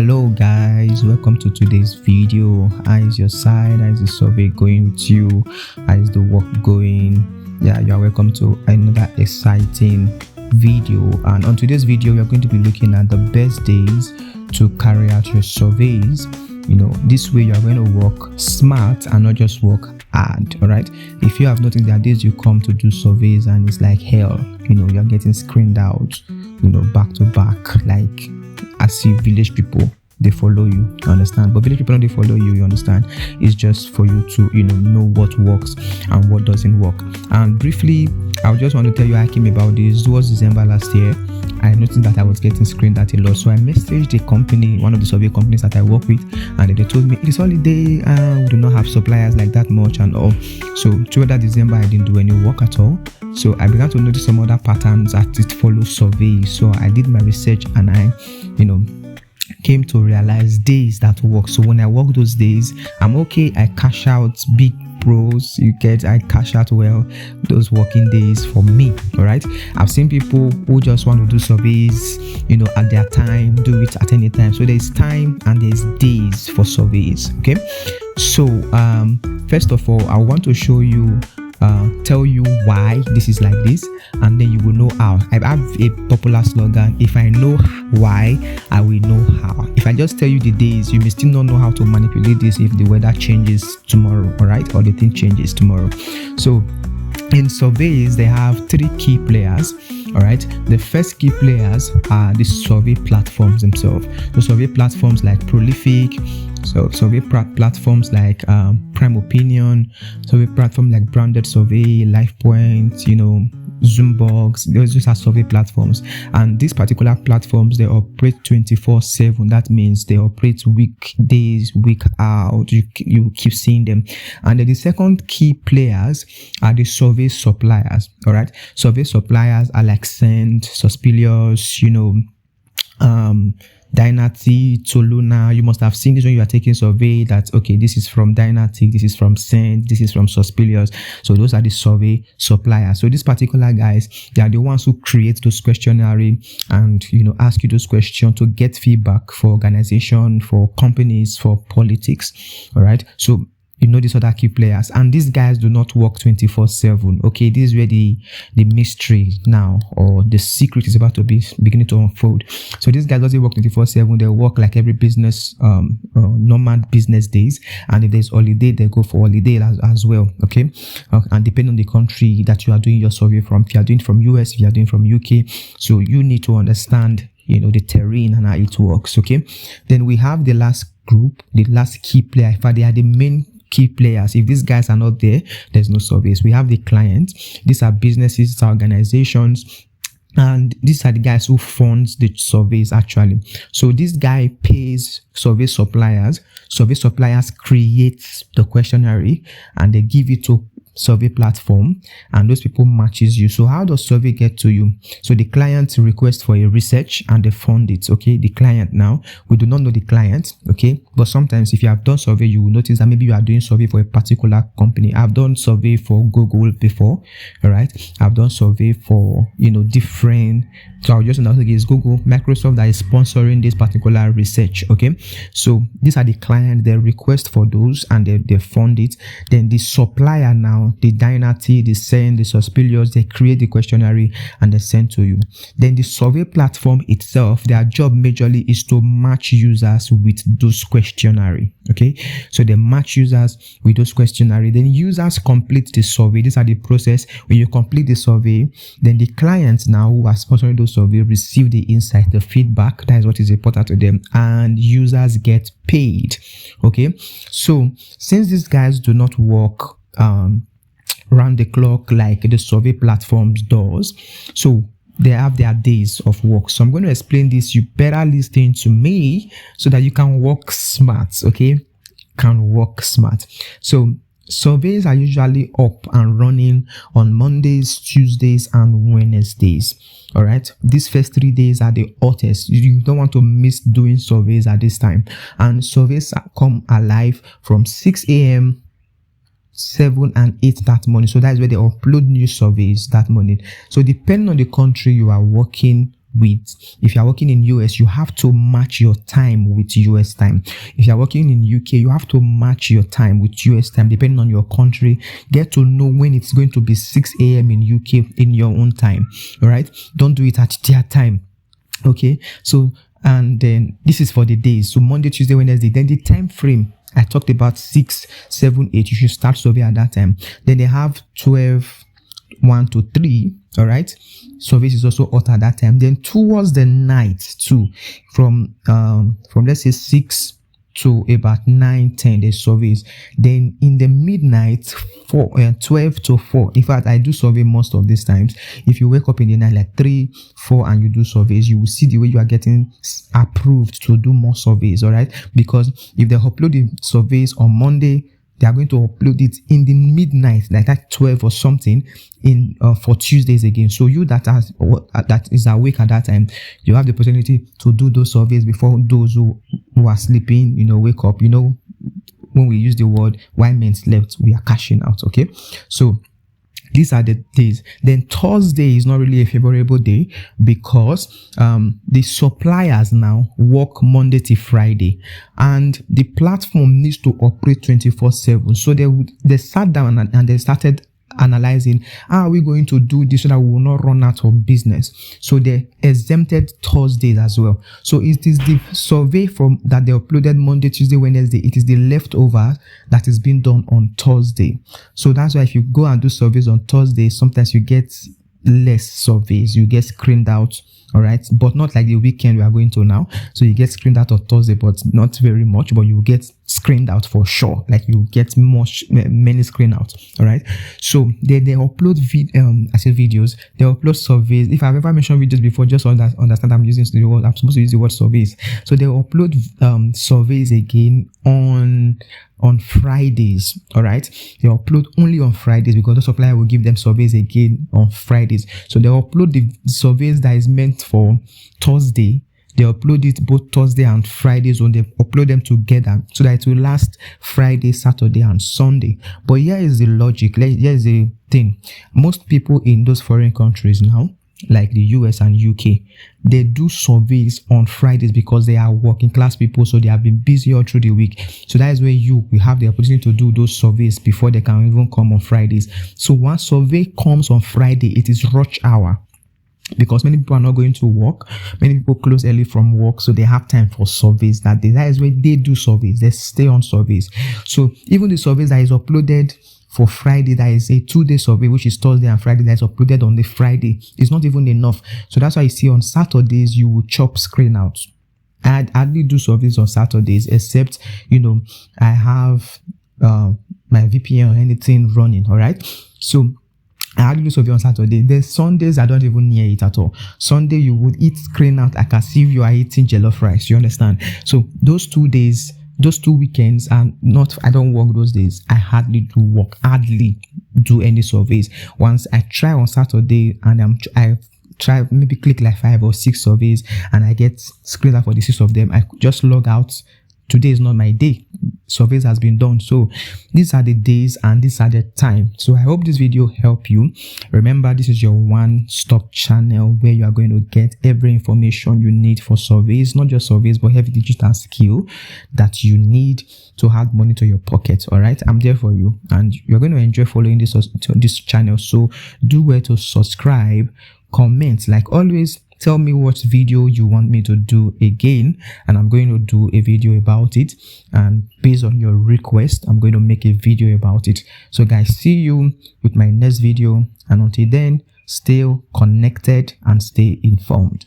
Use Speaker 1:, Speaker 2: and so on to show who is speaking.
Speaker 1: Hello guys, welcome to today's video. How is your side? How is the survey going with you? How is the work going? Yeah, you are welcome to another exciting video. And on today's video, we are going to be looking at the best days to carry out your surveys. This way you are going to work smart and not just work hard. All right, if you have noticed, there are days you come to do surveys and it's like hell. You're getting screened out back to back, like as if village people they follow you, understand? But village people don't follow you, understand? It's just for you to know what works and what doesn't work. And briefly, I just want to tell you I came about this. It was December last year. I noticed that I was getting screened out a lot, so I messaged a company, one of the survey companies that I work with, and they told me it's holiday, we do not have suppliers like that much and all. So through that December, I didn't do any work at all. So I began to notice some other patterns that it follows surveys. So I did my research and I came to realize days that work. So when I work those days, I'm okay. I cash out big pros. I cash out well those working days for me. All right. I've seen people who just want to do surveys, at their time, do it at any time. So there's time and there's days for surveys. Okay. So first of all, I want to show you. Tell you why this is like this, and then you will know how. I have a popular slogan: if I know why, I will know how. If I just tell you the days, you may still not know how to manipulate this if the weather changes tomorrow, all right, or the thing changes tomorrow. So in surveys, they have three key players. All right, the first key players are the survey platforms themselves. The survey platforms like Prolific, so survey platforms like Prime Opinion, survey platform like Branded Survey, LifePoint, Zoombox. Those just are survey platforms, and these particular platforms, they operate 24/7. That means they operate weekdays, week out. You keep seeing them. And then the second key players are the survey suppliers. All right, survey suppliers are like Cint, Suspicious, Dynata Cint. You must have seen this when you are taking survey that okay, this is from Dynata, this is from Cint, this is from Suspicious. So those are the survey suppliers. So these particular guys, they are the ones who create those questionnaire and ask you those questions to get feedback for organization, for companies, for politics. All right. So these other key players, and these guys do not work 24/7. Okay, this is where the mystery now, or the secret, is about to be beginning to unfold. So these guys doesn't work 24/7. They work like every business, normal business days, and if there's holiday, they go for holiday as well. Okay, and depending on the country that you are doing your survey from, if you are doing from US, if you are doing from UK, so you need to understand the terrain and how it works. Okay, then we have the last group, the last key player. In fact, they are the main key players. If these guys are not there, there's no surveys. We have the clients. These are businesses, these are organizations, and these are the guys who fund the surveys actually. So this guy pays survey suppliers. Survey suppliers create the questionnaire and they give it to survey platform, and those people matches you. So how does survey get to you? So the client requests for a research and they fund it. Okay, the client, now we do not know the client. Okay, but sometimes if you have done survey, you will notice that maybe you are doing survey for a particular company. I've done survey for Google before. All right, I've done survey for different. So I'll just announce it's Google, Microsoft that is sponsoring this particular research. Okay, so these are the clients. They request for those and they fund it. Then the supplier, now the Dynata, the Cint, the Suspicious, they create the questionnaire and they send to you. Then the survey platform itself, their job majorly is to match users with those questionnaire. Okay, so they match users with those questionnaire. Then users complete the survey. These are the process. When you complete the survey, then the clients now who are sponsoring those survey receive the insight, the feedback. That is what is important to them, and users get paid. Okay, so since these guys do not work round the clock like the survey platforms does, so they have their days of work. So I'm going to explain this. You better listen to me so that you can work smart. Okay, can work smart. So surveys are usually up and running on Mondays, Tuesdays, and Wednesdays. All right, these first 3 days are the hottest. You don't want to miss doing surveys at this time. And surveys come alive from 6 a.m. 7 and 8 that morning. So that's where they upload new surveys that morning. So depending on the country you are working if you're working in US, you have to match your time with US time. If you're working in UK, you have to match your time with US time, depending on your country. Get to know when it's going to be 6 a.m. in UK in your own time. All right, don't do it at their time. Okay, so and then this is for the days. So Monday, Tuesday, Wednesday. Then the time frame I talked about 6, 7, 8. You should start survey at that time. Then they have 12, 1 to 3. All right, surveys is also hot at that time. Then towards the night too, from let's say 6 to about 9, 10, there's surveys. Then in the midnight, 12 to 4. In fact, I do survey most of these times. If you wake up in the night like 3, 4 and you do surveys, you will see the way you are getting approved to do more surveys. All right, because if they upload the surveys on Monday, they are going to upload it in the midnight, like at 12 or something, in for Tuesdays again. So you that is awake at that time, you have the opportunity to do those surveys before those who are sleeping, wake up. When we use the word "while men slept," we are cashing out. Okay, so these are the days. Then Thursday is not really a favorable day because the suppliers now work Monday to Friday, and the platform needs to operate 24/7. So they sat down and they started analyzing, how are we going to do this so that we will not run out of business? So they exempted Thursdays as well. So it is the survey that they uploaded Monday, Tuesday, Wednesday. It is the leftover that is being done on Thursday. So that's why if you go and do surveys on Thursday, sometimes you get less surveys, you get screened out. All right, but not like the weekend we are going to now. So you get screened out on Thursday, but not very much, but you get screened out for sure. Like you get many screen outs. All right, so they upload videos, they upload surveys. If I've ever mentioned videos before, just understand I'm using the word, I'm supposed to use the word surveys. So they upload surveys again on Fridays. All right, they upload only on Fridays because the supplier will give them surveys again on Fridays. So they upload the surveys that is meant for Thursday. They upload it both Thursday and Fridays, when they upload them together so that it will last Friday, Saturday, and Sunday. But here is the logic. Here is the thing. Most people in those foreign countries now, like the US and UK, they do surveys on Fridays because they are working class people, so they have been busy all through the week. So that is where we have the opportunity to do those surveys before they can even come on Fridays. So once survey comes on Friday, it is rush hour, because many people are not going to work. Many people close early from work, so they have time for surveys that day. That is where they do surveys. They stay on surveys. So even the surveys that is uploaded for Friday, that is a 2-day survey, which is Thursday and Friday, that is uploaded on the Friday, is not even enough. So that's why you see on Saturdays you will chop screen out. I hardly do surveys on Saturdays, except I have my VPN or anything running. All right, so I hardly do survey on Saturday. Then Sundays, I don't even near it at all. Sunday, you would eat screen out like as if you are eating jollof rice. You understand? So those 2 days, those 2 weekends, and I don't work those days. I hardly do any surveys. Once I try on Saturday and I try maybe click like 5 or 6 surveys and I get screened out for the 6 of them, I just log out. Today is not my day. Surveys has been done. So these are the days and these are the time. So I hope this video helped you. Remember, this is your one-stop channel where you are going to get every information you need for surveys, not just surveys, but every digital skill that you need to add money to your pocket. All right, I'm there for you, and you're going to enjoy following this channel. So do well to subscribe, comment, like always. Tell me what video you want me to do again, and I'm going to do a video about it. And based on your request, I'm going to make a video about it. So guys, see you with my next video, and until then, stay connected and stay informed.